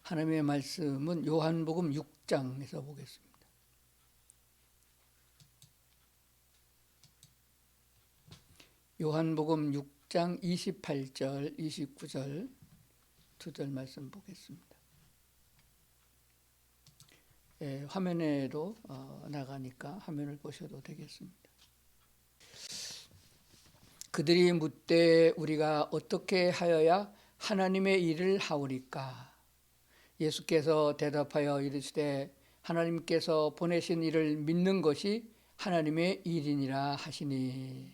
하나님의 말씀은 요한복음 6장에서 보겠습니다. 요한복음 6장 28절, 29절 두 절 말씀 보겠습니다. 화면에도 나가니까 화면을 보셔도 되겠습니다. 그들이 묻되 우리가 어떻게 하여야 하나님의 일을 하오리까? 예수께서 대답하여 이르시되 하나님께서 보내신 이를 믿는 것이 하나님의 일이니라 하시니.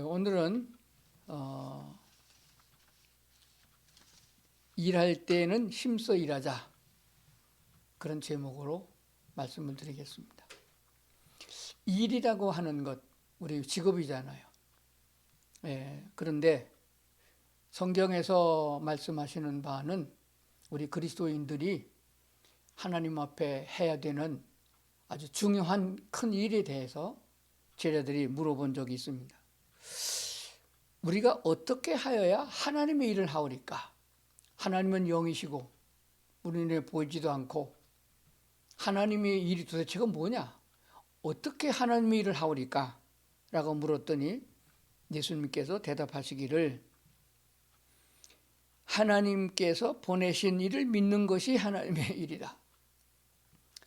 오늘은 일할 때는 힘써 일하자, 그런 제목으로 말씀을 드리겠습니다. 일이라고 하는 것, 우리 직업이잖아요. 그런데 성경에서 말씀하시는 바는 우리 그리스도인들이 하나님 앞에 해야 되는 아주 중요한 큰 일에 대해서 제자들이 물어본 적이 있습니다. 우리가 어떻게 하여야 하나님의 일을 하오리까? 하나님은 영이시고 우리는 보이지도 않고 하나님의 일이 도대체가 뭐냐? 어떻게 하나님의 일을 하오리까? 라고 물었더니 예수님께서 대답하시기를 하나님께서 보내신 이를 믿는 것이 하나님의 일이다.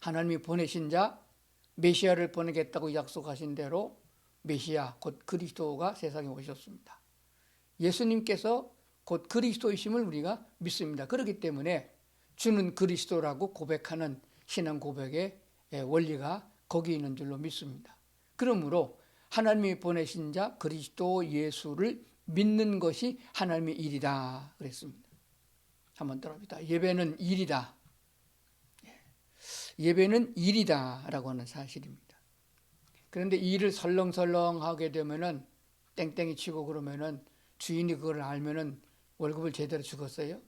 하나님이 보내신 자 메시아를 보내겠다고 약속하신 대로 메시아 곧 그리스도가 세상에 오셨습니다. 예수님께서 곧 그리스도이심을 우리가 믿습니다. 그렇기 때문에 주는 그리스도라고 고백하는 신앙 고백의 원리가 거기 있는 줄로 믿습니다. 그러므로 하나님이 보내신 자 그리스도 예수를 믿는 것이 하나님의 일이다 그랬습니다. 한번 따라합니다. 예배는 일이다. 예배는 일이다 라고 하는 사실입니다. 그런데 일을 설렁설렁 하게 되면은 땡땡이 치고 그러면은 주인이 그걸 알면은 월급을 제대로 주겠어요?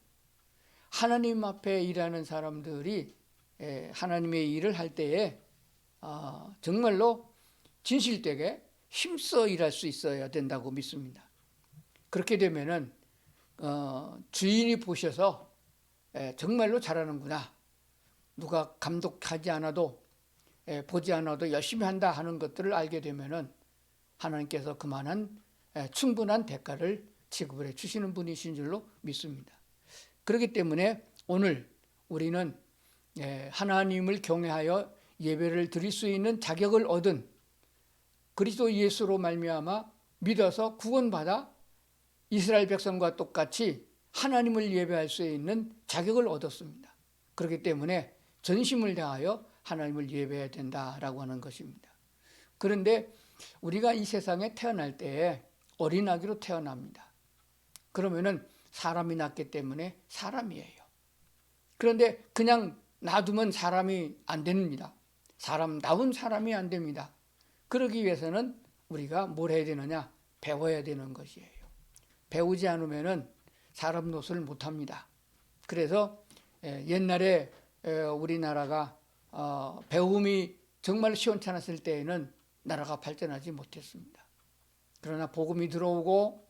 하나님 앞에 일하는 사람들이 하나님의 일을 할 때에 정말로 진실되게 힘써 일할 수 있어야 된다고 믿습니다. 그렇게 되면은 주인이 보셔서 정말로 잘하는구나, 누가 감독하지 않아도 보지 않아도 열심히 한다 하는 것들을 알게 되면은 하나님께서 그만한 충분한 대가를 지급을 해 주시는 분이신 줄로 믿습니다. 그렇기 때문에 오늘 우리는 하나님을 경외하여 예배를 드릴 수 있는 자격을 얻은 그리스도 예수로 말미암아 믿어서 구원받아 이스라엘 백성과 똑같이 하나님을 예배할 수 있는 자격을 얻었습니다. 그렇기 때문에 전심을 다하여 하나님을 예배해야 된다라고 하는 것입니다. 그런데 우리가 이 세상에 태어날 때에 어린아기로 태어납니다. 그러면은 사람이 낳기 때문에 사람이에요. 그런데 그냥 놔두면 사람이 안 됩니다. 사람다운 사람이 안 됩니다. 그러기 위해서는 우리가 뭘 해야 되느냐? 배워야 되는 것이에요. 배우지 않으면은 사람 노릇을 못합니다. 그래서 옛날에 우리나라가 배움이 정말 시원찮았을 때에는 나라가 발전하지 못했습니다. 그러나 복음이 들어오고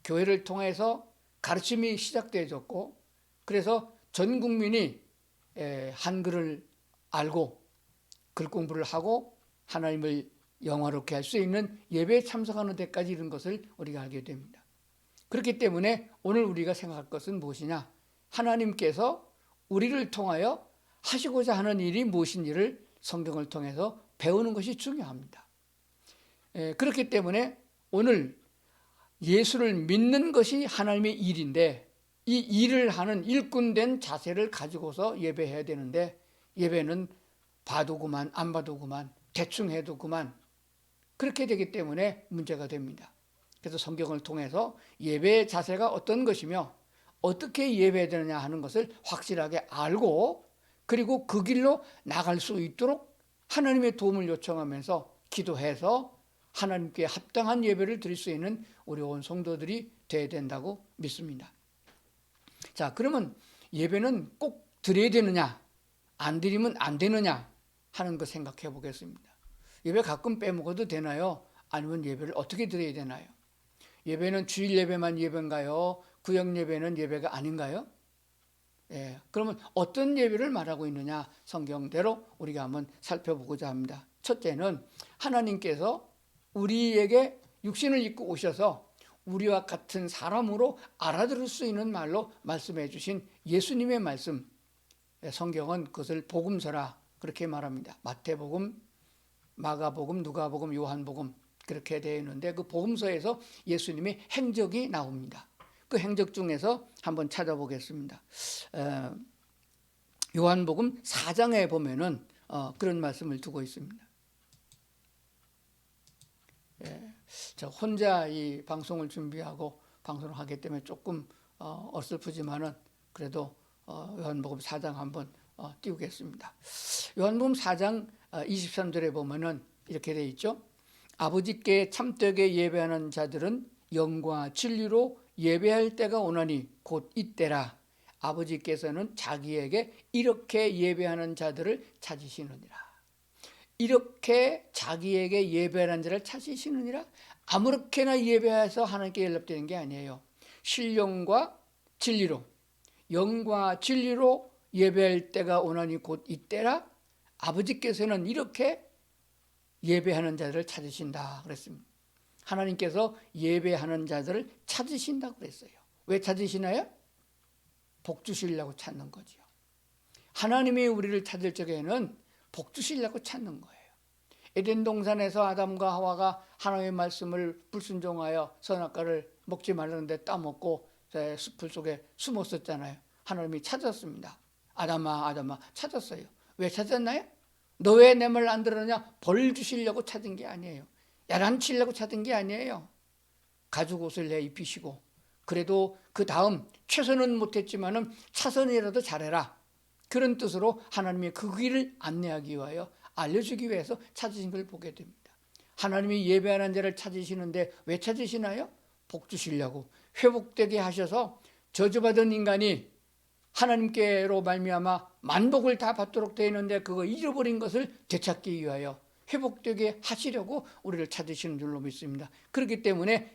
교회를 통해서 가르침이 시작되어졌고, 그래서 전 국민이 한글을 알고 글 공부를 하고 하나님을 영화롭게 할 수 있는 예배에 참석하는 데까지 이런 것을 우리가 알게 됩니다. 그렇기 때문에 오늘 우리가 생각할 것은 무엇이냐? 하나님께서 우리를 통하여 하시고자 하는 일이 무엇인지를 성경을 통해서 배우는 것이 중요합니다. 그렇기 때문에 오늘 예수를 믿는 것이 하나님의 일인데, 이 일을 하는 일꾼된 자세를 가지고서 예배해야 되는데, 예배는 봐도 그만 안 봐도 그만 대충 해도 그만 그렇게 되기 때문에 문제가 됩니다. 그래서 성경을 통해서 예배의 자세가 어떤 것이며 어떻게 예배해야 되느냐 하는 것을 확실하게 알고, 그리고 그 길로 나갈 수 있도록 하나님의 도움을 요청하면서 기도해서 하나님께 합당한 예배를 드릴 수 있는 우리 온 성도들이 되어야 된다고 믿습니다. 자, 그러면 예배는 꼭 드려야 되느냐, 안 드리면 안 되느냐 하는 거 생각해 보겠습니다. 예배 가끔 빼먹어도 되나요? 아니면 예배를 어떻게 드려야 되나요? 예배는 주일 예배만 예배인가요? 구역 예배는 예배가 아닌가요? 그러면 어떤 예배를 말하고 있느냐, 성경대로 우리가 한번 살펴보고자 합니다. 첫째는 하나님께서 우리에게 육신을 입고 오셔서 우리와 같은 사람으로 알아들을 수 있는 말로 말씀해 주신 예수님의 말씀, 성경은 그것을 복음서라 그렇게 말합니다. 마태복음, 마가복음, 누가복음, 요한복음 그렇게 되어 있는데 그 복음서에서 예수님의 행적이 나옵니다. 그 행적 중에서 한번 찾아보겠습니다. 요한복음 4장에 보면은 그런 말씀을 두고 있습니다. 저 혼자 이 방송을 준비하고 방송을 하기 때문에 조금 어설프지만은 그래도 요한복음 4장 한번 띄우겠습니다. 요한복음 4장 23절에 보면은 이렇게 되어 있죠. 아버지께 참되게 예배하는 자들은 영과 진리로 예배할 때가 오나니 곧 이때라. 아버지께서는 자기에게 이렇게 예배하는 자들을 찾으시느니라. 이렇게 자기에게 예배하는 자를 찾으시느니라. 아무렇게나 예배해서 하나님께 연락되는 게 아니에요. 신령과 진리로, 영과 진리로 예배할 때가 오나니 곧 이때라. 아버지께서는 이렇게 예배하는 자들을 찾으신다 그랬습니다. 하나님께서 예배하는 자들을 찾으신다고 그랬어요. 왜 찾으시나요? 복 주시려고 찾는 거죠. 하나님이 우리를 찾을 적에는 복 주시려고 찾는 거예요. 에덴 동산에서 아담과 하와가 하나님의 말씀을 불순종하여 선악과를 먹지 말라는데 따먹고 숲을 속에 숨었었잖아요. 하나님이 찾았습니다. 아담아, 아담아 찾았어요. 왜 찾았나요? 너 왜 내 말 안 들었냐? 벌 주시려고 찾은 게 아니에요. 야단치려고 찾은 게 아니에요. 가죽 옷을 내 입히시고 그래도 그 다음 최선은 못했지만은 차선이라도 잘해라. 그런 뜻으로 하나님의 그 길을 안내하기 위하여 알려주기 위해서 찾으신 걸 보게 됩니다. 하나님이 예배하는 자를 찾으시는데 왜 찾으시나요? 복 주시려고 회복되게 하셔서 저주받은 인간이 하나님께로 말미암아 만복을 다 받도록 되어 있는데 그거 잃어버린 것을 되찾기 위하여 회복되게 하시려고 우리를 찾으시는 줄로 믿습니다. 그렇기 때문에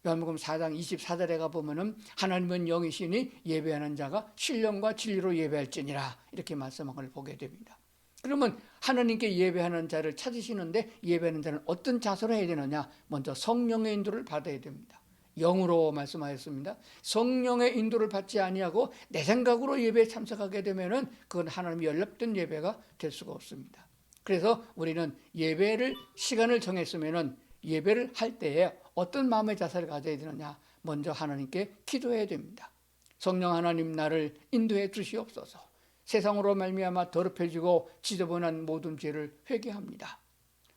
요한복음 4장 24절에 가보면은 하나님은 영이시니 예배하는 자가 신령과 진리로 예배할지니라 이렇게 말씀한 걸 보게 됩니다. 그러면 하나님께 예배하는 자를 찾으시는데 예배하는 자는 어떤 자세로 해야 되느냐? 먼저 성령의 인도를 받아야 됩니다. 영으로 말씀하였습니다. 성령의 인도를 받지 아니하고 내 생각으로 예배에 참석하게 되면은 그건 하나님이 연락된 예배가 될 수가 없습니다. 그래서 우리는 예배를 시간을 정했으면은 예배를 할 때에 어떤 마음의 자세를 가져야 되느냐? 먼저 하나님께 기도해야 됩니다. 성령 하나님 나를 인도해 주시옵소서. 세상으로 말미암아 더럽혀지고 지저분한 모든 죄를 회개합니다.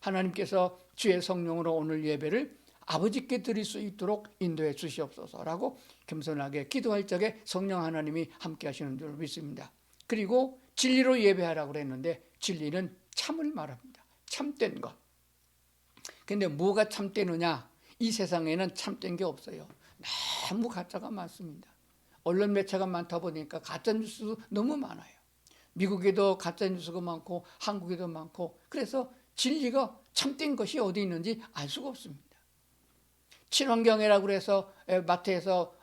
하나님께서 주의 성령으로 오늘 예배를 아버지께 드릴 수 있도록 인도해 주시옵소서라고 겸손하게 기도할 적에 성령 하나님이 함께 하시는 줄 믿습니다. 그리고 진리로 예배하라고 그랬는데 진리는 참을 말합니다. 참된 것. 근데 뭐가 참되느냐? 이 세상에는 참된 게 없어요. 너무 가짜가 많습니다. 언론 매체가 많다 보니까 가짜 뉴스 너무 많아요. 미국에도 가짜 뉴스가 많고 한국에도 많고 그래서 진리가 참된 것이 어디 있는지 알 수가 없습니다. 친환경이라고 해서 마트에서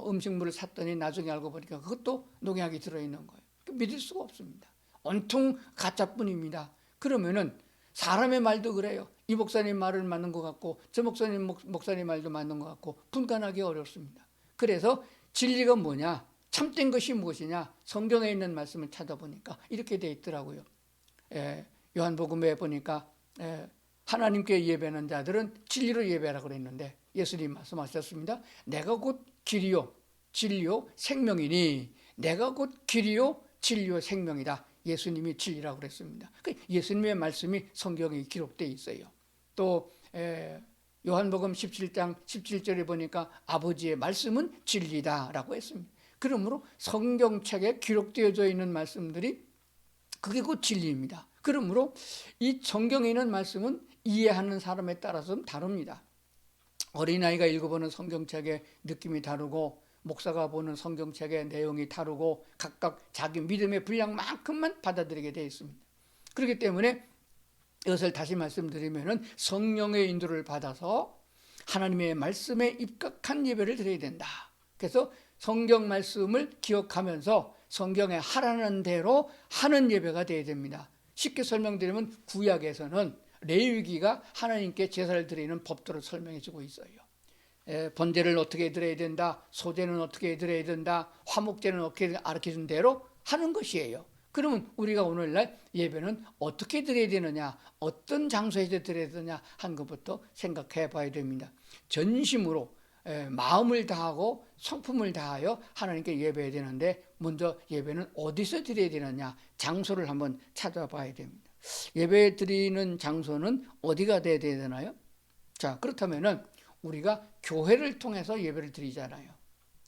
음식물을 샀더니 나중에 알고 보니까 그것도 농약이 들어있는 거예요. 믿을 수가 없습니다. 온통 가짜뿐입니다. 그러면은 사람의 말도 그래요. 이 목사님 말은 맞는 것 같고 저 목사님 말도 맞는 것 같고 분간하기 어렵습니다. 그래서 진리가 뭐냐? 참된 것이 무엇이냐? 성경에 있는 말씀을 찾아보니까 이렇게 돼 있더라고요. 요한복음에 보니까 하나님께 예배하는 자들은 진리로 예배하라고 그랬는데 예수님 말씀하셨습니다. 내가 곧 길이요 진리요 생명이니 내가 곧 길이요 진리요 생명이다. 예수님이 진리라고 그랬습니다. 예수님의 말씀이 성경에 기록되어 있어요. 또 요한복음 17장 17절에 보니까 아버지의 말씀은 진리다라고 했습니다. 그러므로 성경책에 기록되어져 있는 말씀들이 그게 곧 진리입니다. 그러므로 이 성경에 있는 말씀은 이해하는 사람에 따라서 다릅니다. 어린아이가 읽어보는 성경책의 느낌이 다르고 목사가 보는 성경책의 내용이 다르고 각각 자기 믿음의 분량만큼만 받아들이게 되어 있습니다. 그렇기 때문에 이것을 다시 말씀드리면 성령의 인도를 받아서 하나님의 말씀에 입각한 예배를 드려야 된다. 그래서 성경 말씀을 기억하면서 성경에 하라는 대로 하는 예배가 되어야 됩니다. 쉽게 설명드리면 구약에서는 레위기가 하나님께 제사를 드리는 법도를 설명해 주고 있어요. 번제를 어떻게 드려야 된다, 소제는 어떻게 드려야 된다, 화목제는 어떻게 가르쳐준 대로 하는 것이에요. 그러면 우리가 오늘날 예배는 어떻게 드려야 되느냐, 어떤 장소에서 드려야 되느냐 하는 것부터 생각해 봐야 됩니다. 전심으로 마음을 다하고 성품을 다하여 하나님께 예배해야 되는데, 먼저 예배는 어디서 드려야 되느냐, 장소를 한번 찾아봐야 됩니다. 예배 드리는 장소는 어디가 돼야 되나요? 자, 그렇다면은 우리가 교회를 통해서 예배를 드리잖아요.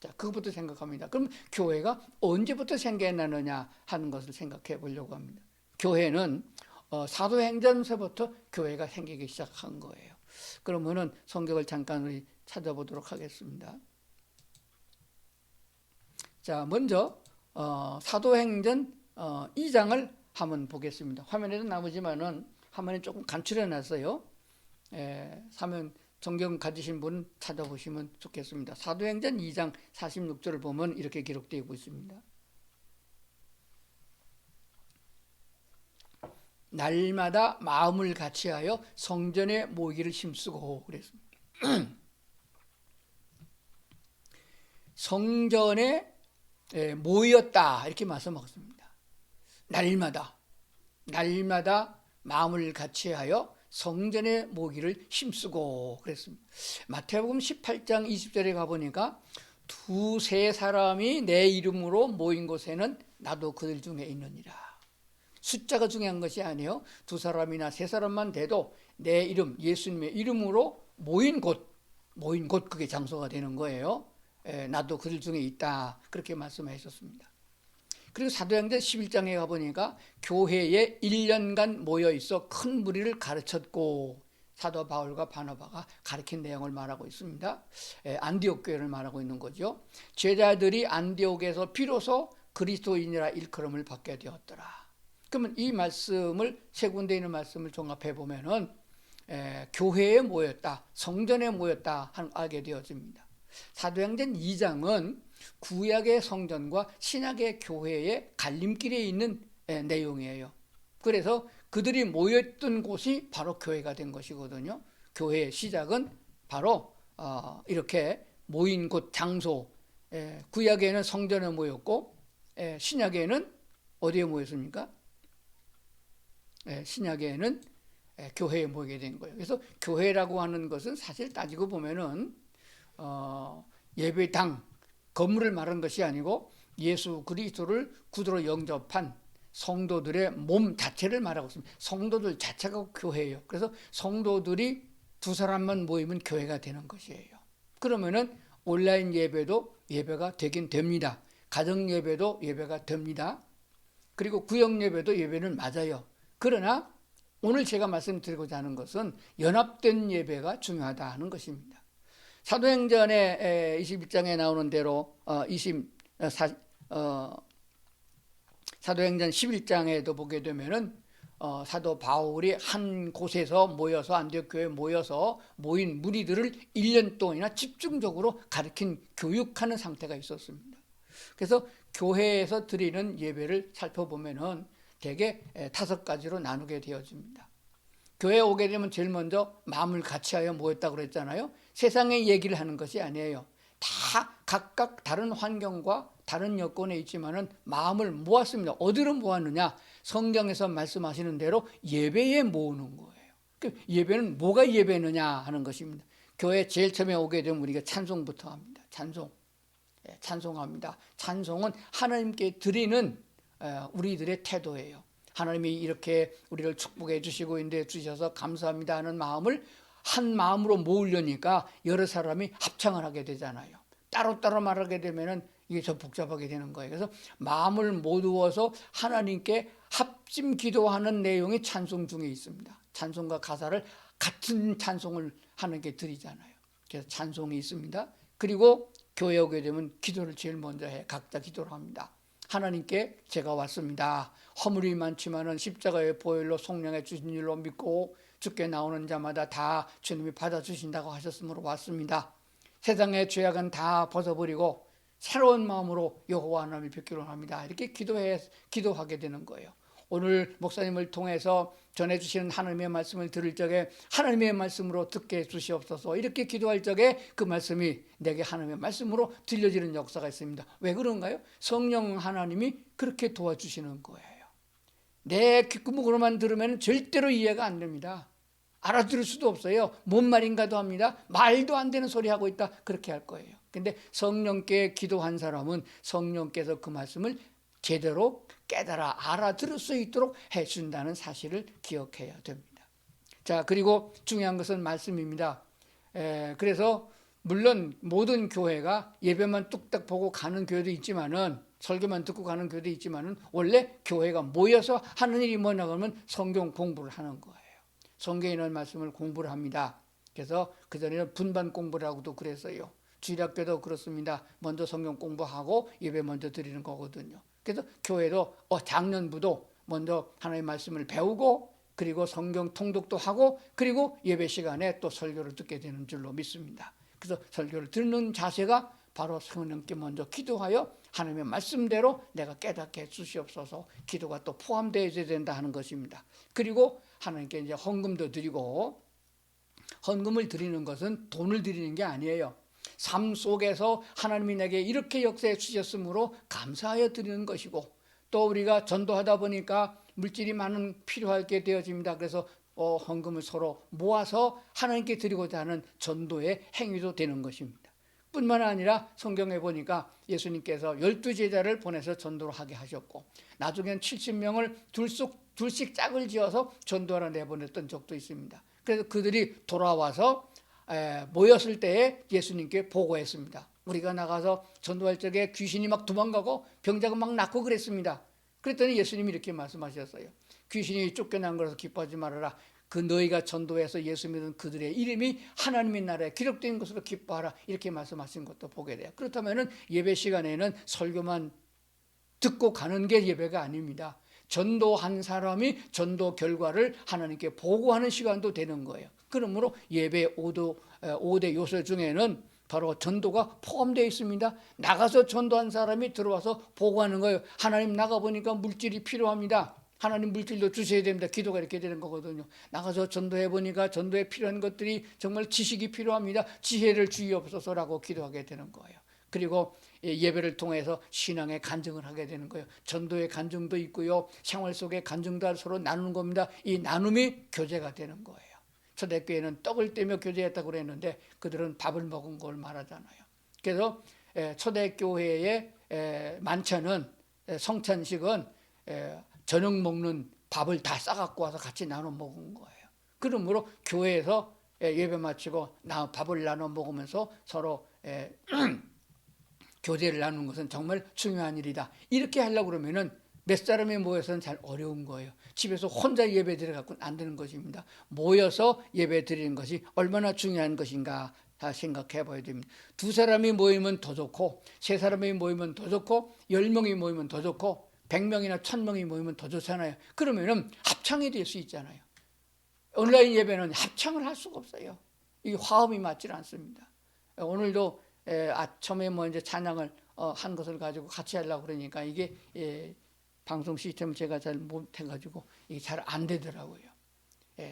자, 그것부터 생각합니다. 그럼 교회가 언제부터 생겨나느냐 하는 것을 생각해 보려고 합니다. 교회는 사도행전서부터 교회가 생기기 시작한 거예요. 그러면은 성경을 잠깐 우리 찾아보도록 하겠습니다. 자, 먼저 사도행전 2장을 한번 보겠습니다. 화면에도 나오지만은 화면에 조금 간추려 놨어요. 성경 가지신 분 찾아보시면 좋겠습니다. 사도행전 2장 46절을 보면 이렇게 기록되어 있습니다. 날마다 마음을 같이하여 성전에 모이기를 힘쓰고 그랬습니다. 성전에 모였다 이렇게 말씀하셨습니다. 날마다 마음을 같이하여 성전에 모이기를 힘쓰고 그랬습니다. 마태복음 18장 20절에 가보니까 두세 사람이 내 이름으로 모인 곳에는 나도 그들 중에 있느니라. 숫자가 중요한 것이 아니에요. 두 사람이나 세 사람만 돼도 내 이름, 예수님의 이름으로 모인 곳 그게 장소가 되는 거예요. 나도 그들 중에 있다 그렇게 말씀하셨습니다. 그리고 사도행전 11장에 가보니까 교회에 1년간 모여있어 큰 무리를 가르쳤고, 사도 바울과 바나바가 가르친 내용을 말하고 있습니다. 안디옥 교회를 말하고 있는 거죠. 제자들이 안디옥에서 비로소 그리스도인이라 일컬음을 받게 되었더라. 그러면 이 말씀을, 세 군데 있는 말씀을 종합해 보면은 교회에 모였다, 성전에 모였다 하는 알게 되어집니다. 사도행전 2장은 구약의 성전과 신약의 교회의 갈림길에 있는 내용이에요. 그래서 그들이 모였던 곳이 바로 교회가 된 것이거든요. 교회의 시작은 바로 이렇게 모인 곳, 장소. 구약에는 성전에 모였고 신약에는 어디에 모였습니까? 신약에는 교회에 모이게 된 거예요. 그래서 교회라고 하는 것은 사실 따지고 보면은 예배당, 건물을 말하는 것이 아니고 예수 그리스도를 구주로 영접한 성도들의 몸 자체를 말하고 있습니다. 성도들 자체가 교회예요. 그래서 성도들이 두 사람만 모이면 교회가 되는 것이에요. 그러면은 온라인 예배도 예배가 되긴 됩니다. 가정 예배도 예배가 됩니다. 그리고 구역 예배도 예배는 맞아요. 그러나 오늘 제가 말씀드리고자 하는 것은 연합된 예배가 중요하다 하는 것입니다. 사도행전의 21장에 나오는 대로 사도행전 11장에도 보게 되면은 사도 바울이 한 곳에서 모여서 안디옥 교회에 모여서 모인 무리들을 1년 동안이나 집중적으로 가르친 교육하는 상태가 있었습니다. 그래서 교회에서 드리는 예배를 살펴보면은 대개 5가지로 나누게 되어집니다. 교회에 오게 되면 제일 먼저 마음을 같이하여 모였다고 그랬잖아요. 세상의 얘기를 하는 것이 아니에요. 다 각각 다른 환경과 다른 여건에 있지만은 마음을 모았습니다. 어디로 모았느냐? 성경에서 말씀하시는 대로 예배에 모으는 거예요. 예배는 뭐가 예배느냐 하는 것입니다. 교회 제일 처음에 오게 되면 우리가 찬송부터 합니다. 찬송합니다. 찬송은 하나님께 드리는 우리들의 태도예요. 하나님이 이렇게 우리를 축복해 주시고 인도해 주셔서 감사합니다 하는 마음을 한 마음으로 모으려니까 여러 사람이 합창을 하게 되잖아요. 따로따로 말하게 되면은 이게 더 복잡하게 되는 거예요. 그래서 마음을 모두어서 하나님께 합심 기도하는 내용이 찬송 중에 있습니다. 찬송과 가사를 같은 찬송을 하는 게 드리잖아요. 그래서 찬송이 있습니다. 그리고 교회 오게 되면 기도를 제일 먼저 해. 각자 기도를 합니다. 하나님께 제가 왔습니다. 허물이 많지만은 십자가의 보혈로 속량해 주신 일로 믿고 주께 나오는 자마다 다 주님이 받아주신다고 하셨으므로 왔습니다. 세상의 죄악은 다 벗어버리고 새로운 마음으로 여호와 하나님을 뵙기로 합니다. 이렇게 기도하게 되는 거예요. 오늘 목사님을 통해서 전해주시는 하나님의 말씀을 들을 적에 하나님의 말씀으로 듣게 해주시옵소서, 이렇게 기도할 적에 그 말씀이 내게 하나님의 말씀으로 들려지는 역사가 있습니다. 왜 그런가요? 성령 하나님이 그렇게 도와주시는 거예요. 내 귓구멍으로만 들으면 절대로 이해가 안 됩니다. 알아들을 수도 없어요. 뭔 말인가도 합니다. 말도 안 되는 소리 하고 있다, 그렇게 할 거예요. 근데 성령께 기도한 사람은 성령께서 그 말씀을 제대로 깨달아 알아들을 수 있도록 해준다는 사실을 기억해야 됩니다. 자, 그리고 중요한 것은 말씀입니다. 그래서 물론 모든 교회가 예배만 뚝딱 보고 가는 교회도 있지만은, 설교만 듣고 가는 교회도 있지만은, 원래 교회가 모여서 하는 일이 뭐냐 그러면 성경 공부를 하는 거예요. 성경에 있는 말씀을 공부를 합니다. 그래서 그전에는 분반 공부라고도 그랬어요. 주일학교도 그렇습니다. 먼저 성경 공부하고 예배 먼저 드리는 거거든요. 그래서 교회도 작년부도 먼저 하나님의 말씀을 배우고, 그리고 성경 통독도 하고, 그리고 예배 시간에 또 설교를 듣게 되는 줄로 믿습니다. 그래서 설교를 듣는 자세가 바로 성령께 먼저 기도하여 하나님의 말씀대로 내가 깨닫게 해주시옵소서, 기도가 또 포함되어야 된다 하는 것입니다. 그리고 하나님께 이제 헌금도 드리고, 헌금을 드리는 것은 돈을 드리는 게 아니에요. 삶 속에서 하나님이 내게 이렇게 역사해 주셨으므로 감사하여 드리는 것이고, 또 우리가 전도하다 보니까 물질이 많은 필요할 게 되어집니다. 그래서 헌금을 서로 모아서 하나님께 드리고자 하는 전도의 행위도 되는 것입니다. 뿐만 아니라 성경에 보니까 예수님께서 12제자를 보내서 전도를 하게 하셨고, 나중엔 70명을 둘씩 짝을 지어서 전도하러 내보냈던 적도 있습니다. 그래서 그들이 돌아와서 모였을 때에 예수님께 보고했습니다. 우리가 나가서 전도할 적에 귀신이 막 도망가고 병자가 막 낫고 그랬습니다. 그랬더니 예수님이 이렇게 말씀하셨어요. 귀신이 쫓겨난 것에서 기뻐하지 말아라. 그 너희가 전도해서 예수 믿은 그들의 이름이 하나님의 나라에 기록된 것으로 기뻐하라, 이렇게 말씀하신 것도 보게 돼요. 그렇다면 예배 시간에는 설교만 듣고 가는 게 예배가 아닙니다. 전도한 사람이 전도 결과를 하나님께 보고하는 시간도 되는 거예요. 그러므로 예배 5대 요소 중에는 바로 전도가 포함되어 있습니다. 나가서 전도한 사람이 들어와서 보고하는 거예요. 하나님, 나가보니까 물질이 필요합니다. 하나님 물질도 주셔야 됩니다. 기도가 이렇게 되는 거거든요. 나가서 전도해보니까 전도에 필요한 것들이 정말 지식이 필요합니다. 지혜를 주시옵소서라고 기도하게 되는 거예요. 그리고 예배를 통해서 신앙의 간증을 하게 되는 거예요. 전도의 간증도 있고요, 생활 속의 간증도 서로 나누는 겁니다. 이 나눔이 교제가 되는 거예요. 초대교회는 떡을 떼며 교제했다고 그랬는데 그들은 밥을 먹은 걸 말하잖아요. 그래서 초대교회의 만찬은, 성찬식은 저녁 먹는 밥을 다 싸갖고 와서 같이 나눠 먹은 거예요. 그러므로 교회에서 예배 마치고 밥을 나눠 먹으면서 서로 교제를 나누는 것은 정말 중요한 일이다. 이렇게 하려고 그러면은 몇 사람이 모여서는 잘 어려운 거예요. 집에서 혼자 예배 드려갖고는 안 되는 것입니다. 모여서 예배 드리는 것이 얼마나 중요한 것인가 다 생각해 봐야 됩니다. 2사람이 모이면 더 좋고, 3사람이 모이면 더 좋고, 10명이 모이면 더 좋고, 100명이나 1000명이 모이면 더 좋잖아요. 그러면은 합창이 될 수 있잖아요. 온라인 예배는 합창을 할 수가 없어요. 이 화음이 맞지 않습니다. 오늘도 처음에 이제 찬양을 한 것을 가지고 같이 하려고 그러니까 이게 방송 시스템을 제가 잘 못해가지고 이게 잘 안 되더라고요.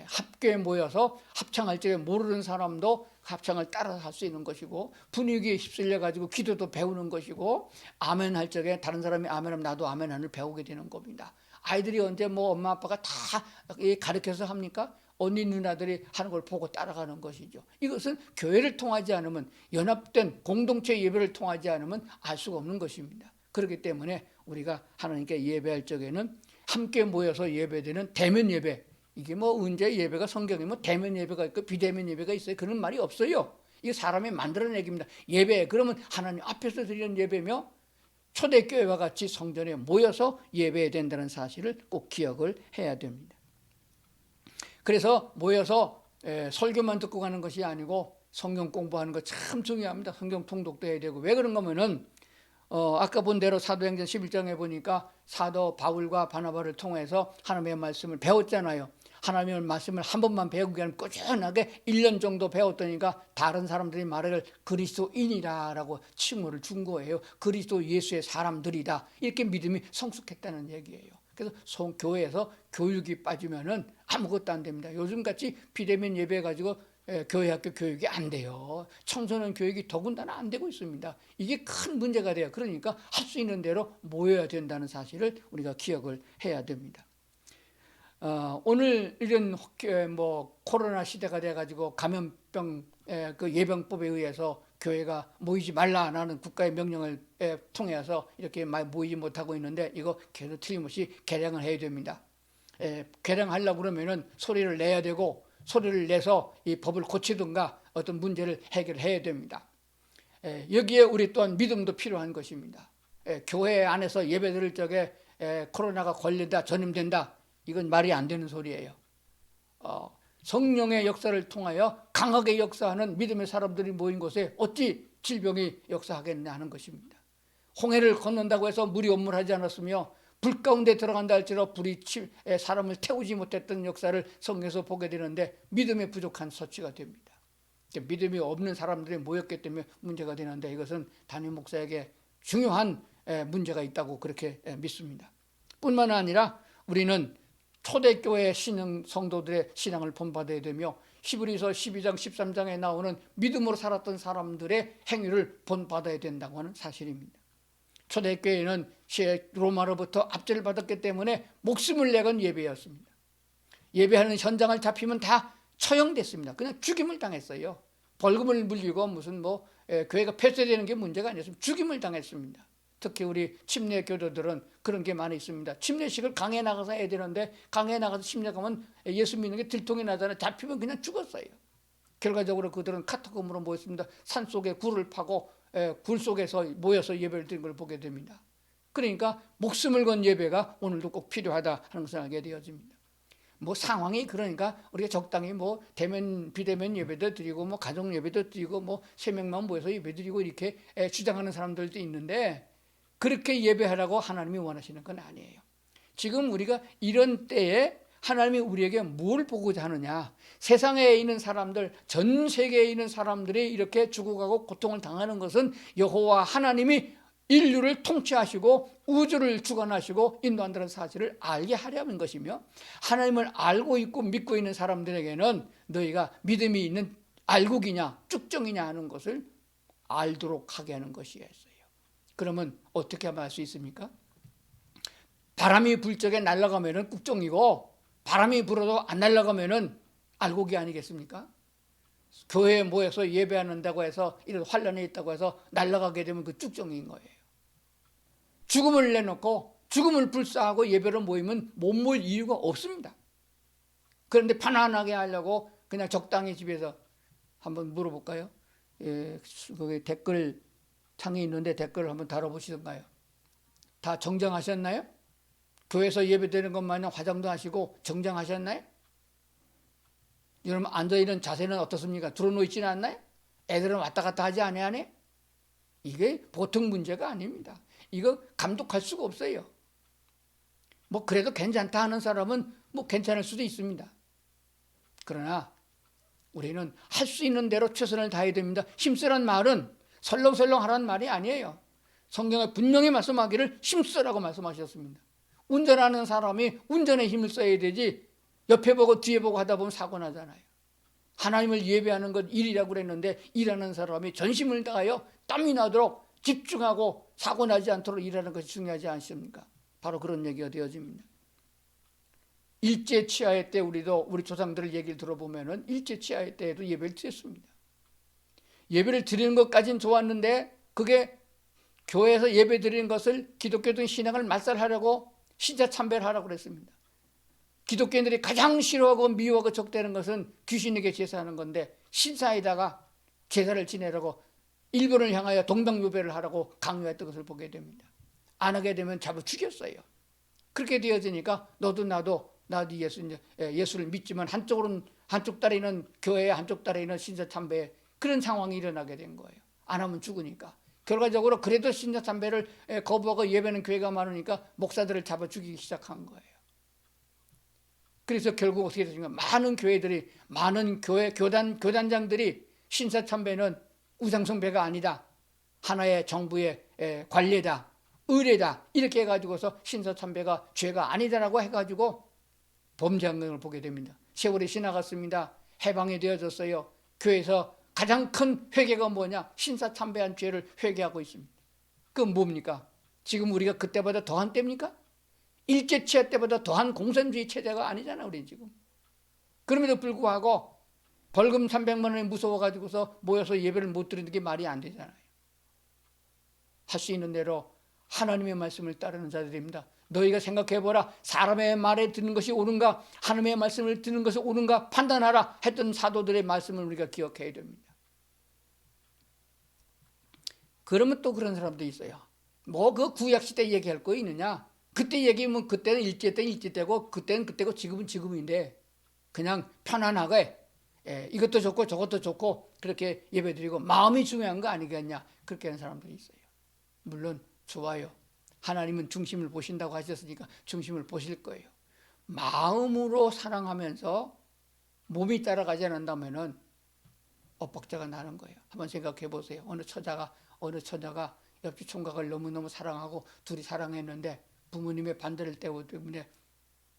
합교에 모여서 합창할 적에 모르는 사람도 합창을 따라서 할 수 있는 것이고, 분위기에 휩쓸려 가지고 기도도 배우는 것이고, 아멘 할 적에 다른 사람이 아멘하면 나도 아멘을 배우게 되는 겁니다. 아이들이 언제 엄마 아빠가 다 가르쳐서 합니까? 언니 누나들이 하는 걸 보고 따라가는 것이죠. 이것은 교회를 통하지 않으면, 연합된 공동체 예배를 통하지 않으면 알 수가 없는 것입니다. 그렇기 때문에 우리가 하나님께 예배할 적에는 함께 모여서 예배되는 대면 예배, 이게 언제 예배가 성경에 대면 예배가 있고 비대면 예배가 있어요? 그런 말이 없어요. 이게 사람이 만들어낸 얘기입니다. 예배, 그러면 하나님 앞에서 드리는 예배며 초대교회와 같이 성전에 모여서 예배해야 된다는 사실을 꼭 기억을 해야 됩니다. 그래서 모여서 설교만 듣고 가는 것이 아니고 성경 공부하는 거 참 중요합니다. 성경 통독도 해야 되고. 왜 그런가 하면은 아까 본 대로 사도행전 11장에 보니까 사도 바울과 바나바를 통해서 하나님의 말씀을 배웠잖아요. 하나님의 말씀을 한 번만 배우기 위한 꾸준하게 1년 정도 배웠더니까 다른 사람들이 말을 그리스도인이라고 칭호를 준 거예요. 그리스도 예수의 사람들이다. 이렇게 믿음이 성숙했다는 얘기예요. 그래서 교회에서 교육이 빠지면은 아무것도 안 됩니다. 요즘같이 비대면 예배 가지고 교회 학교 교육이 안 돼요. 청소년 교육이 더군다나 안 되고 있습니다. 이게 큰 문제가 돼요. 그러니까 할 수 있는 대로 모여야 된다는 사실을 우리가 기억을 해야 됩니다. 오늘 이런 코로나 시대가 돼가지고 감염병 그 예방법에 의해서 교회가 모이지 말라라는 국가의 명령을 통해서 이렇게 모이지 못하고 있는데 이거 계속 틀림없이 개량을 해야 됩니다. 개량하려고 그러면은 소리를 내야 되고 소리를 내서 이 법을 고치든가 어떤 문제를 해결해야 됩니다. 여기에 우리 또한 믿음도 필요한 것입니다. 교회 안에서 예배 드릴 적에 코로나가 걸린다, 전염된다, 이건 말이 안 되는 소리예요. 성령의 역사를 통하여 강하게 역사하는 믿음의 사람들이 모인 곳에 어찌 질병이 역사하겠냐 하는 것입니다. 홍해를 건넌다고 해서 물이 온물하지 않았으며 불 가운데 들어간다 할지라도 불이 사람을 태우지 못했던 역사를 성경에서 보게 되는데 믿음의 부족한 서치가 됩니다. 믿음이 없는 사람들이 모였기 때문에 문제가 되는데 이것은 담임 목사에게 중요한 문제가 있다고 그렇게 믿습니다. 뿐만 아니라 우리는 초대교회 성도들의 신앙을 본받아야 되며 히브리서 12장 13장에 나오는 믿음으로 살았던 사람들의 행위를 본받아야 된다고 하는 사실입니다. 초대교회는 로마로부터 압제를 받았기 때문에 목숨을 내건 예배였습니다. 예배하는 현장을 잡히면 다 처형됐습니다. 그냥 죽임을 당했어요. 벌금을 물리고 무슨 교회가 폐쇄되는 게 문제가 아니었습니다. 죽임을 당했습니다. 특히 우리 침례 교도들은 그런 게 많이 있습니다. 침례식을 강에 나가서 해야 되는데 강에 나가서 침례 가면 예수 믿는 게 들통이 나잖아요. 잡히면 그냥 죽었어요. 결과적으로 그들은 카타콤으로 모였습니다. 산속에 굴을 파고 굴 속에서 모여서 예배를 드린 걸 보게 됩니다. 그러니까 목숨을 건 예배가 오늘도 꼭 필요하다 하는 것을 알게 되어집니다. 상황이 그러니까 우리가 적당히 대면 비대면 예배도 드리고 가정 예배도 드리고 3명만 모여서 예배 드리고 이렇게 주장하는 사람들도 있는데 그렇게 예배하라고 하나님이 원하시는 건 아니에요. 지금 우리가 이런 때에 하나님이 우리에게 뭘 보고자 하느냐, 세상에 있는 사람들, 전 세계에 있는 사람들이 이렇게 죽어가고 고통을 당하는 것은 여호와 하나님이 인류를 통치하시고 우주를 주관하시고 인도한다는 사실을 알게 하려는 것이며, 하나님을 알고 있고 믿고 있는 사람들에게는 너희가 믿음이 있는 알국이냐 쭉정이냐 하는 것을 알도록 하게 하는 것이었어요. 그러면 어떻게 하면 알 수 있습니까? 바람이 불 적에 날아가면은 국정이고 바람이 불어도 안 날아가면은 알곡이 아니겠습니까? 교회에 모여서 예배한다고 해서 이런 환란이 있다고 해서 날아가게 되면 그 쭉정인 거예요. 죽음을 내놓고 죽음을 불사하고 예배로 모이면 못 모일 이유가 없습니다. 그런데 편안하게 하려고 그냥 적당히 집에서 한번 물어볼까요? 거기 댓글 창이 있는데 댓글을 한번 달아보시던가요? 다 정정하셨나요? 교회에서 예배드리는 것마냥 화장도 하시고 정정하셨나요? 여러분 앉아있는 자세는 어떻습니까? 들어놓지는 않나요? 애들은 왔다 갔다 하지 않아요? 이게 보통 문제가 아닙니다. 이거 감독할 수가 없어요. 그래도 괜찮다 하는 사람은 괜찮을 수도 있습니다. 그러나 우리는 할 수 있는 대로 최선을 다해야 됩니다. 힘쓰란 말은 설렁설렁 하라는 말이 아니에요. 성경에 분명히 말씀하기를 힘쓰라고 말씀하셨습니다. 운전하는 사람이 운전에 힘을 써야 되지 옆에 보고 뒤에 보고 하다 보면 사고 나잖아요. 하나님을 예배하는 것 일이라고 그랬는데 일하는 사람이 전심을 다하여 땀이 나도록 집중하고 사고 나지 않도록 일하는 것이 중요하지 않습니까? 바로 그런 얘기가 되어집니다. 일제치하의 때 우리 조상들 얘기를 들어보면은 일제치하의 때에도 예배를 드렸습니다. 예배를 드리는 것까지는 좋았는데 그게 교회에서 예배 드리는 것을 기독교적인 신앙을 말살하려고 신자 참배하라고 그랬습니다. 기독교인들이 가장 싫어하고 미워하고 적대하는 것은 귀신에게 제사하는 건데 신사에다가 제사를 지내라고 일본을 향하여 동방요배를 하라고 강요했던 것을 보게 됩니다. 안 하게 되면 잡아 죽였어요. 그렇게 되어지니까 나도 예수를 믿지만 한쪽 다리는 교회에 한쪽 다리는 신사 참배에 그런 상황이 일어나게 된 거예요. 안 하면 죽으니까. 결과적으로 그래도 신자 참배를 거부하고 예배는 교회가 많으니까 목사들을 잡아 죽이기 시작한 거예요. 그래서 결국 어떻게 됐습니까? 많은 교회들이, 많은 교단장들이 신사참배는 우상숭배가 아니다, 하나의 정부의 관례다, 의례다, 이렇게 해가지고서 신사참배가 죄가 아니다라고 해가지고 범죄행동을 보게 됩니다. 세월이 지나갔습니다. 해방이 되어졌어요. 교회에서 가장 큰 회개가 뭐냐? 신사참배한 죄를 회개하고 있습니다. 그건 뭡니까? 지금 우리가 그때보다 더한 때입니까? 일제치하 때보다 더한 공산주의 체제가 아니잖아, 우리 지금. 그럼에도 불구하고 벌금 300만 원이 무서워가지고서 모여서 예배를 못 드리는 게 말이 안 되잖아요. 할 수 있는 대로 하나님의 말씀을 따르는 자들입니다. 너희가 생각해보라. 사람의 말에 듣는 것이 옳은가, 하나님의 말씀을 듣는 것이 옳은가 판단하라 했던 사도들의 말씀을 우리가 기억해야 됩니다. 그러면 또 그런 사람도 있어요. 뭐 그 구약시대 얘기할 거 있느냐? 그때 얘기하면 그때는 일제 때는 일제 때고 그때는 그때고 지금은 지금인데 그냥 편안하게 이것도 좋고 저것도 좋고 그렇게 예배드리고 마음이 중요한 거 아니겠냐, 그렇게 하는 사람들이 있어요. 물론 좋아요. 하나님은 중심을 보신다고 하셨으니까 중심을 보실 거예요. 마음으로 사랑하면서 몸이 따라가지 않는다면 엇박자가 나는 거예요. 한번 생각해 보세요. 어느 처자가 옆집 총각을 너무너무 사랑하고 둘이 사랑했는데 부모님의 반대를 때문에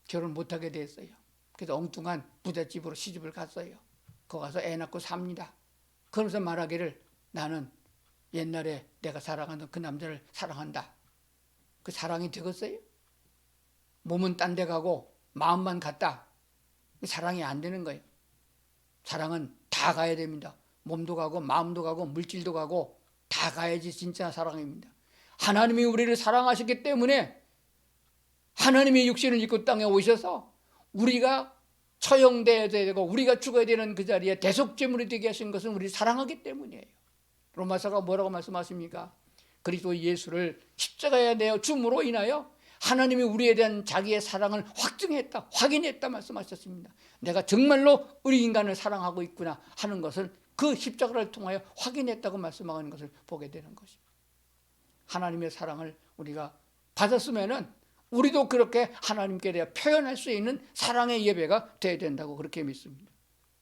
결혼 못하게 됐어요. 그래서 엉뚱한 부잣집으로 시집을 갔어요. 거기 가서 애 낳고 삽니다. 그러면서 말하기를 나는 옛날에 내가 사랑하는 그 남자를 사랑한다. 그 사랑이 되겠어요? 몸은 딴 데 가고 마음만 갔다. 사랑이 안 되는 거예요. 사랑은 다 가야 됩니다. 몸도 가고 마음도 가고 물질도 가고 다 가야지 진짜 사랑입니다. 하나님이 우리를 사랑하셨기 때문에 하나님의 육신을 입고 땅에 오셔서 우리가 처형돼야 되고 우리가 죽어야 되는 그 자리에 대속제물이 되게 하신 것은 우리를 사랑하기 때문이에요. 로마서가 뭐라고 말씀하십니까? 그리스도 예수를 십자가에 내어 줌으로 인하여 하나님이 우리에 대한 자기의 사랑을 확증했다, 확인했다 말씀하셨습니다. 내가 정말로 우리 인간을 사랑하고 있구나 하는 것을 그 십자가를 통하여 확인했다고 말씀하는 것을 보게 되는 것입니다. 하나님의 사랑을 우리가 받았으면은 우리도 그렇게 하나님께 대해 표현할 수 있는 사랑의 예배가 되어야 된다고 그렇게 믿습니다.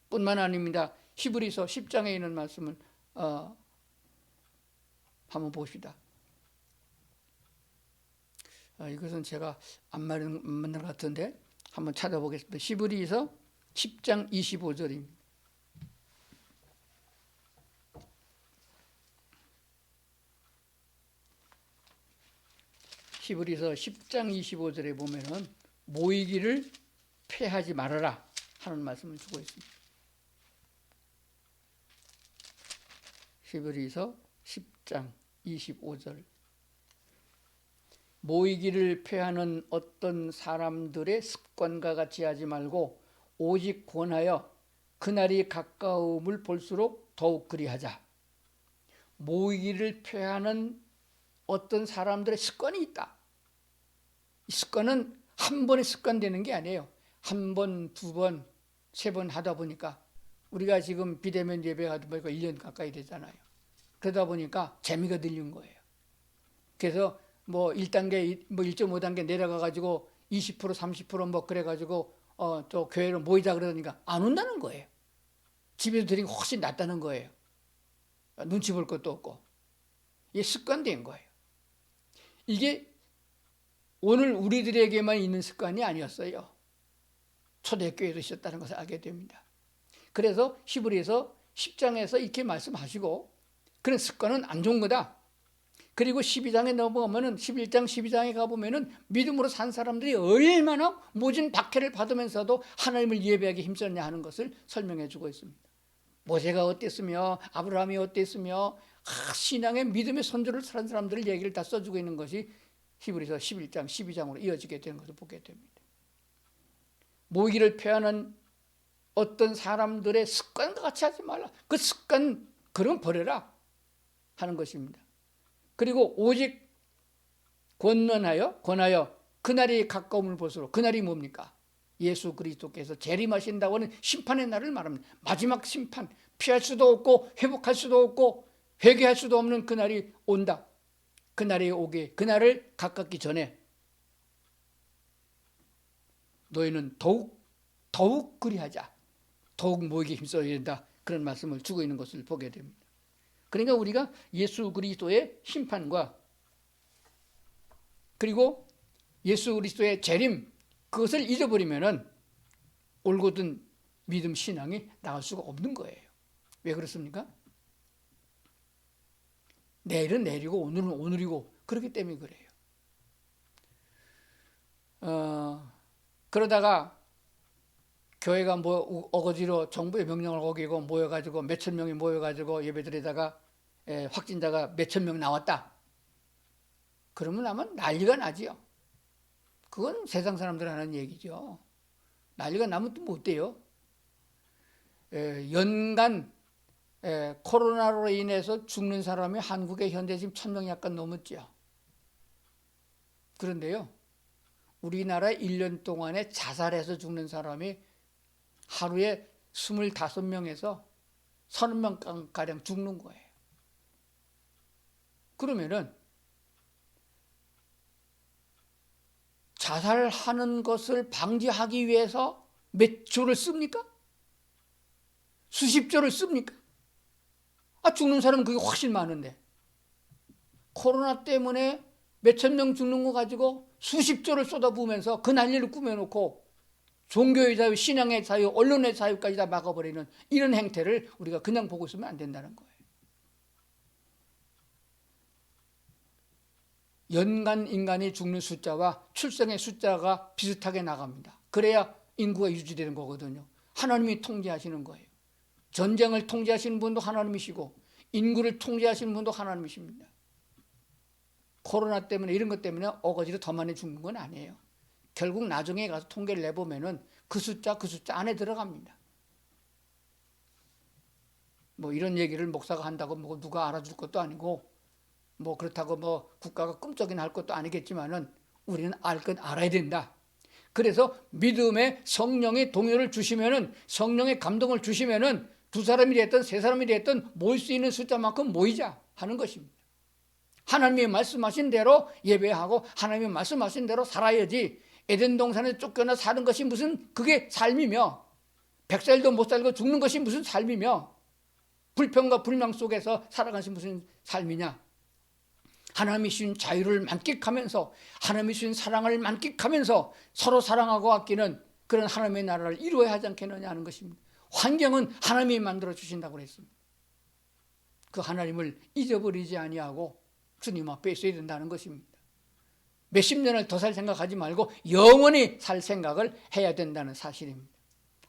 뿐만 아닙니다. 히브리서 10장에 있는 말씀을 한번 봅시다. 이것은 제가 안 맞는 것 같은데 한번 찾아보겠습니다. 히브리서 10장 25절입니다. 히브리서 10장 25절에 보면은 모이기를 패하지 말아라 하는 말씀을 주고 있습니다. 히브리서 10장 25절. 모이기를 패하는 어떤 사람들의 습관과 같이 하지 말고 오직 권하여 그날이 가까움을 볼수록 더욱 그리하자. 모이기를 패하는 어떤 사람들의 습관이 있다. 이 습관은 한 번에 습관되는 게 아니에요. 한 번, 두 번, 세 번 하다 보니까 우리가 지금 비대면 예배하다 보니까 1년 가까이 되잖아요. 그러다 보니까 재미가 들린 거예요. 그래서 뭐 1단계, 뭐 1.5단계 내려가가지고 20%, 30% 그래가지고 또 교회로 모이자 그러니까 안 온다는 거예요. 집에서 드리는 게 훨씬 낫다는 거예요. 눈치 볼 것도 없고. 이게 습관된 거예요. 이게 오늘 우리들에게만 있는 습관이 아니었어요. 초대교회도 있었다는 것을 알게 됩니다. 그래서 히브리서 10장에서 이렇게 말씀하시고 그런 습관은 안 좋은 거다. 그리고 12장에 넘어가면은 11장 12장에 가보면은 믿음으로 산 사람들이 얼마나 모진 박해를 받으면서도 하나님을 예배하기 힘썼냐 하는 것을 설명해 주고 있습니다. 모세가 어땠으며 아브라함이 어땠으며 신앙의 믿음의 선조를 살은 사람들을 얘기를 다 써주고 있는 것이 히브리서 11장 12장으로 이어지게 되는 것을 보게 됩니다. 모이기를 패하는 어떤 사람들의 습관과 같이 하지 말라. 그 습관 그럼 버려라 하는 것입니다. 그리고 오직 권하여 그날이 가까움을 볼수록, 그날이 뭡니까? 예수 그리스도께서 재림하신다고 하는 심판의 날을 말합니다. 마지막 심판, 피할 수도 없고 회복할 수도 없고 회개할 수도 없는 그날이 온다. 그날이 오게, 그날을 가깝기 전에 너희는 더욱 더욱 그리하자. 더욱 모이게 힘써야 된다. 그런 말씀을 주고 있는 것을 보게 됩니다. 그러니까 우리가 예수 그리스도의 심판과 그리고 예수 그리스도의 재림, 그것을 잊어버리면은 올곧은 믿음 신앙이 나갈 수가 없는 거예요. 왜 그렇습니까? 내일은 내일이고 오늘은 오늘이고 그렇기 때문에 그래요. 그러다가 교회가 뭐 어거지로 정부의 명령을 어기고 모여가지고 몇천 명이 모여가지고 예배드리다가 확진자가 몇천 명 나왔다. 그러면 아마 난리가 나지요. 그건 세상 사람들 하는 얘기죠. 난리가 나면 또 못 돼요. 연간 코로나로 인해서 죽는 사람이 한국에 현재 지금 1,000명이 약간 넘었죠. 그런데요, 우리나라 1년 동안에 자살해서 죽는 사람이 하루에 25명에서 30명가량 죽는 거예요. 그러면은 자살하는 것을 방지하기 위해서 몇 조를 씁니까? 수십 조를 씁니까? 죽는 사람은 그게 훨씬 많은데 코로나 때문에 몇천 명 죽는 거 가지고 수십 조를 쏟아부으면서 그 난리를 꾸며놓고 종교의 자유, 신앙의 자유, 언론의 자유까지 다 막아버리는 이런 행태를 우리가 그냥 보고 있으면 안 된다는 거예요. 연간 인간이 죽는 숫자와 출생의 숫자가 비슷하게 나갑니다. 그래야 인구가 유지되는 거거든요. 하나님이 통제하시는 거예요. 전쟁을 통제하시는 분도 하나님이시고 인구를 통제하시는 분도 하나님이십니다. 코로나 때문에 이런 것 때문에 어거지로 더 많이 죽는 건 아니에요. 결국 나중에 가서 통계를 내보면은 그 숫자 안에 들어갑니다. 뭐 이런 얘기를 목사가 한다고 뭐 누가 알아줄 것도 아니고 뭐 그렇다고 뭐 국가가 꿈쩍이나 할 것도 아니겠지만은 우리는 알 건 알아야 된다. 그래서 믿음의 성령의 동요를 주시면은 성령의 감동을 주시면은 두 사람이 됐든 세 사람이 됐든 모일 수 있는 숫자만큼 모이자 하는 것입니다. 하나님이 말씀하신 대로 예배하고 하나님이 말씀하신 대로 살아야지 에덴 동산에 쫓겨나 사는 것이 무슨 그게 삶이며 100살도 못 살고 죽는 것이 무슨 삶이며 불평과 불명 속에서 살아가는 것이 무슨 삶이냐. 하나님이 주신 자유를 만끽하면서 하나님이 주신 사랑을 만끽하면서 서로 사랑하고 아끼는 그런 하나님의 나라를 이루어야 하지 않겠느냐 하는 것입니다. 환경은 하나님이 만들어 주신다고 그랬습니다. 그 하나님을 잊어버리지 아니하고 주님 앞에 있어야 된다는 것입니다. 몇십 년을 더 살 생각하지 말고 영원히 살 생각을 해야 된다는 사실입니다.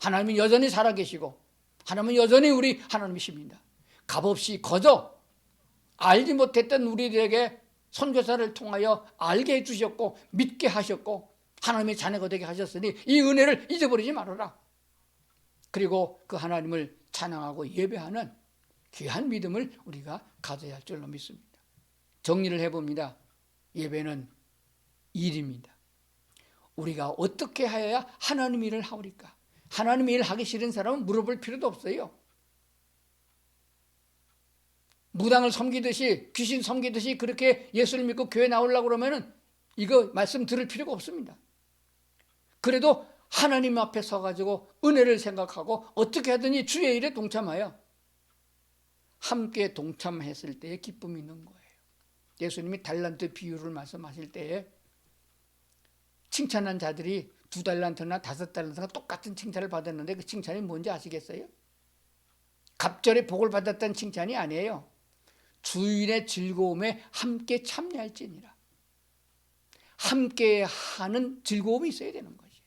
하나님은 여전히 살아계시고 하나님은 여전히 우리 하나님이십니다. 값없이 거저 알지 못했던 우리들에게 선교사를 통하여 알게 해주셨고 믿게 하셨고 하나님의 자녀가 되게 하셨으니 이 은혜를 잊어버리지 말아라. 그리고 그 하나님을 찬양하고 예배하는 귀한 믿음을 우리가 가져야 할 줄로 믿습니다. 정리를 해봅니다. 예배는 일입니다. 우리가 어떻게 하여야 하나님 일을 하오리까? 하나님 일 하기 싫은 사람은 물어볼 필요도 없어요. 무당을 섬기듯이 귀신 섬기듯이 그렇게 예수를 믿고 교회 나오려고 그러면은 이거 말씀 들을 필요가 없습니다. 그래도 하나님 앞에 서가지고 은혜를 생각하고 어떻게 하든지 주의 일에 동참하여 함께 동참했을 때의 기쁨이 있는 거예요. 예수님이 달란트 비유를 말씀하실 때에 칭찬한 자들이 2달란트나 5달란트나 똑같은 칭찬을 받았는데 그 칭찬이 뭔지 아시겠어요? 갑절에 복을 받았다는 칭찬이 아니에요. 주인의 즐거움에 함께 참여할지니라. 함께 하는 즐거움이 있어야 되는 것이.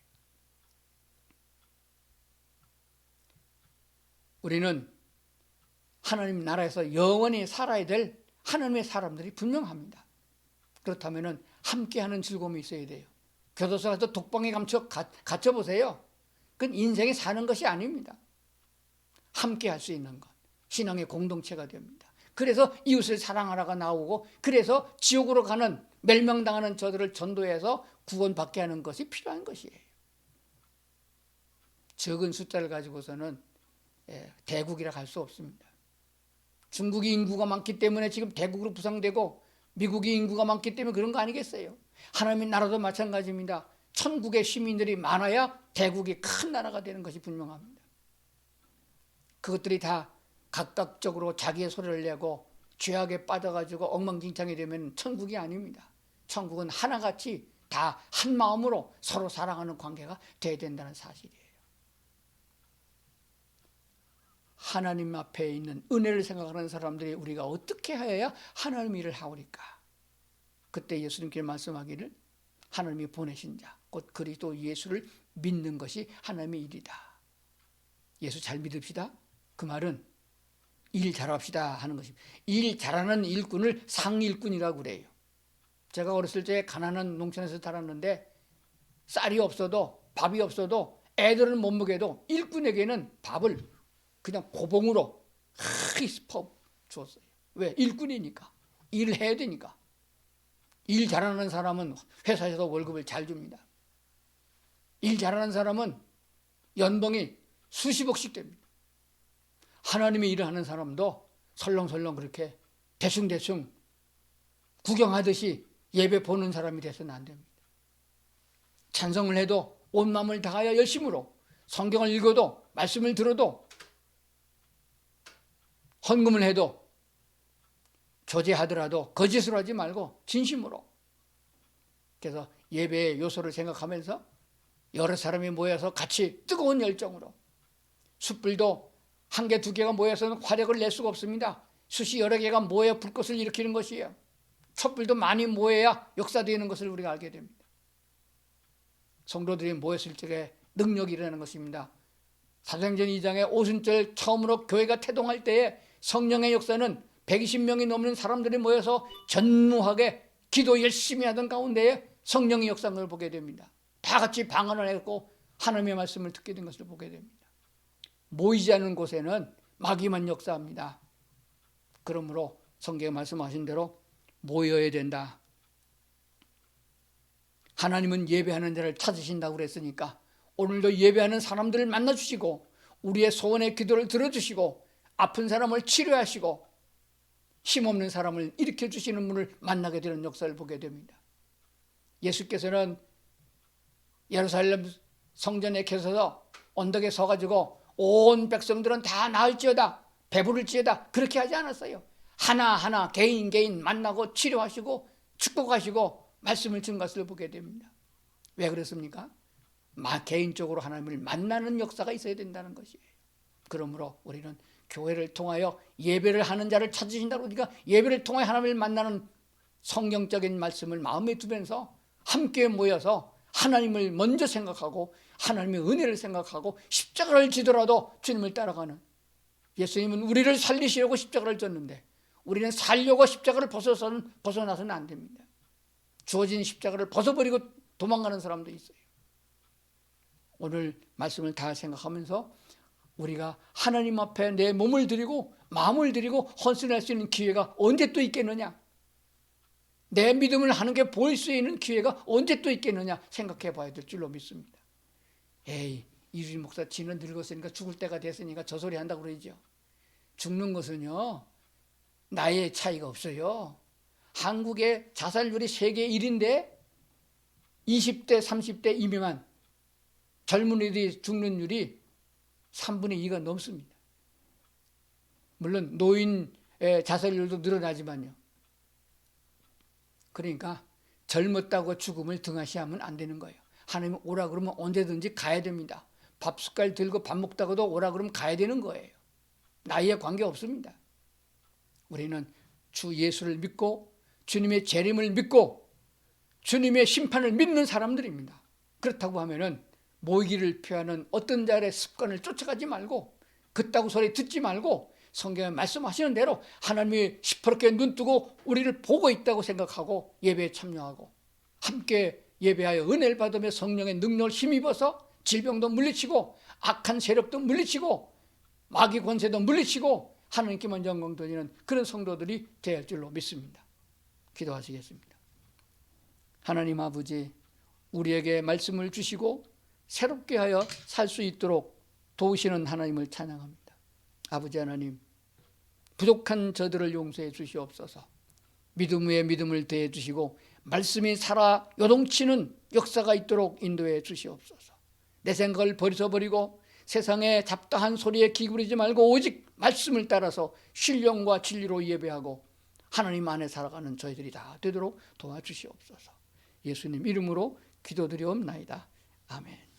우리는 하나님 나라에서 영원히 살아야 될 하나님의 사람들이 분명합니다. 그렇다면 함께하는 즐거움이 있어야 돼요. 교도소 가서 독방에 갇혀보세요. 그건 인생에 사는 것이 아닙니다. 함께할 수 있는 것, 신앙의 공동체가 됩니다. 그래서 이웃을 사랑하라가 나오고 그래서 지옥으로 가는 멸망당하는 저들을 전도해서 구원받게 하는 것이 필요한 것이에요. 적은 숫자를 가지고서는 대국이라 할 수 없습니다. 중국이 인구가 많기 때문에 지금 대국으로 부상되고 미국이 인구가 많기 때문에 그런 거 아니겠어요? 하나님의 나라도 마찬가지입니다. 천국의 시민들이 많아야 대국이 큰 나라가 되는 것이 분명합니다. 그것들이 다 각각적으로 자기의 소리를 내고 죄악에 빠져가지고 엉망진창이 되면 천국이 아닙니다. 천국은 하나같이 다 한 마음으로 서로 사랑하는 관계가 돼야 된다는 사실이에요. 하나님 앞에 있는 은혜를 생각하는 사람들이 우리가 어떻게 하여야 하나님 일을 하오리까? 그때 예수님께서 말씀하기를 하나님이 보내신 자, 곧 그리스도 예수를 믿는 것이 하나님의 일이다. 예수 잘 믿읍시다. 그 말은 일 잘합시다 하는 것입니다. 일 잘하는 일꾼을 상일꾼이라고 그래요. 제가 어렸을 때 가난한 농촌에서 살았는데 쌀이 없어도 밥이 없어도 애들은 못 먹여도 일꾼에게는 밥을 그냥 고봉으로 퍼 줬어요. 왜? 일꾼이니까. 일을 해야 되니까. 일 잘하는 사람은 회사에서 월급을 잘 줍니다. 일 잘하는 사람은 연봉이 수십억씩 됩니다. 하나님의 일을 하는 사람도 설렁설렁 그렇게 대충대충 구경하듯이 예배 보는 사람이 돼서는 안 됩니다. 찬송을 해도 온 마음을 다하여 열심으로, 성경을 읽어도 말씀을 들어도, 헌금을 해도, 교제하더라도 거짓으로 하지 말고 진심으로. 그래서 예배의 요소를 생각하면서 여러 사람이 모여서 같이 뜨거운 열정으로, 숯불도 한 개, 두 개가 모여서는 화력을 낼 수가 없습니다. 숯이 여러 개가 모여 불꽃을 일으키는 것이에요. 촛불도 많이 모여야 역사되는 것을 우리가 알게 됩니다. 성도들이 모였을 적에 능력이 일어나는 것입니다. 사도행전 2장에 오순절 처음으로 교회가 태동할 때에 성령의 역사는 120명이 넘는 사람들이 모여서 전무하게 기도 열심히 하던 가운데에 성령의 역사를 보게 됩니다. 다 같이 방언을 했고 하나님의 말씀을 듣게 된 것을 보게 됩니다. 모이지 않는 곳에는 마귀만 역사합니다. 그러므로 성경에 말씀하신 대로 모여야 된다. 하나님은 예배하는 자를 찾으신다고 그랬으니까 오늘도 예배하는 사람들을 만나주시고 우리의 소원의 기도를 들어주시고 아픈 사람을 치료하시고 힘없는 사람을 일으켜주시는 분을 만나게 되는 역사를 보게 됩니다. 예수께서는 예루살렘 성전에 계셔서 언덕에 서가지고 온 백성들은 다 나을지어다, 배부를지어다 그렇게 하지 않았어요. 하나하나 개인 만나고 치료하시고 축복하시고 말씀을 준 것을 보게 됩니다. 왜 그렇습니까? 개인적으로 하나님을 만나는 역사가 있어야 된다는 것이에요. 그러므로 우리는 교회를 통하여 예배를 하는 자를 찾으신다고, 우리가 예배를 통해 하나님을 만나는 성경적인 말씀을 마음에 두면서 함께 모여서 하나님을 먼저 생각하고 하나님의 은혜를 생각하고 십자가를 지더라도 주님을 따라가는, 예수님은 우리를 살리시려고 십자가를 졌는데 우리는 살려고 십자가를 벗어나서는 안 됩니다. 주어진 십자가를 벗어버리고 도망가는 사람도 있어요. 오늘 말씀을 다 생각하면서 우리가 하나님 앞에 내 몸을 드리고 마음을 드리고 헌신할 수 있는 기회가 언제 또 있겠느냐, 내 믿음을 하는 게 보일 수 있는 기회가 언제 또 있겠느냐 생각해 봐야 될 줄로 믿습니다. 에이, 이주임 목사 지는 늙었으니까 죽을 때가 됐으니까 저 소리 한다고 그러죠. 죽는 것은요 나이의 차이가 없어요. 한국의 자살률이 세계 1위인데 20대 30대 이미만 젊은이들이 죽는 율이 3분의 2가 넘습니다. 물론 노인의 자살률도 늘어나지만요. 그러니까 젊었다고 죽음을 등한시하면 안 되는 거예요. 하나님 오라 그러면 언제든지 가야 됩니다. 밥 숟갈 들고 밥 먹다가도 오라 그러면 가야 되는 거예요. 나이에 관계없습니다. 우리는 주 예수를 믿고 주님의 재림을 믿고 주님의 심판을 믿는 사람들입니다. 그렇다고 하면은 모이기를 피하는 어떤 자의 습관을 쫓아가지 말고 그따구 소리 듣지 말고 성경에 말씀하시는 대로 하나님이 시퍼렇게 눈 뜨고 우리를 보고 있다고 생각하고 예배에 참여하고 함께 예배하여 은혜를 받으며 성령의 능력을 힘입어서 질병도 물리치고 악한 세력도 물리치고 마귀 권세도 물리치고 하나님께만 영광 돌리는 그런 성도들이 되어야 할 줄로 믿습니다. 기도하시겠습니다. 하나님 아버지, 우리에게 말씀을 주시고 새롭게 하여 살 수 있도록 도우시는 하나님을 찬양합니다. 아버지 하나님, 부족한 저들을 용서해 주시옵소서. 믿음 위에 믿음을 더해 주시고 말씀이 살아 요동치는 역사가 있도록 인도해 주시옵소서. 내 생각을 버리고 세상의 잡다한 소리에 기울이지 말고 오직 말씀을 따라서 신령과 진리로 예배하고 하나님 안에 살아가는 저희들이 다 되도록 도와주시옵소서. 예수님 이름으로 기도드리옵나이다. 아멘.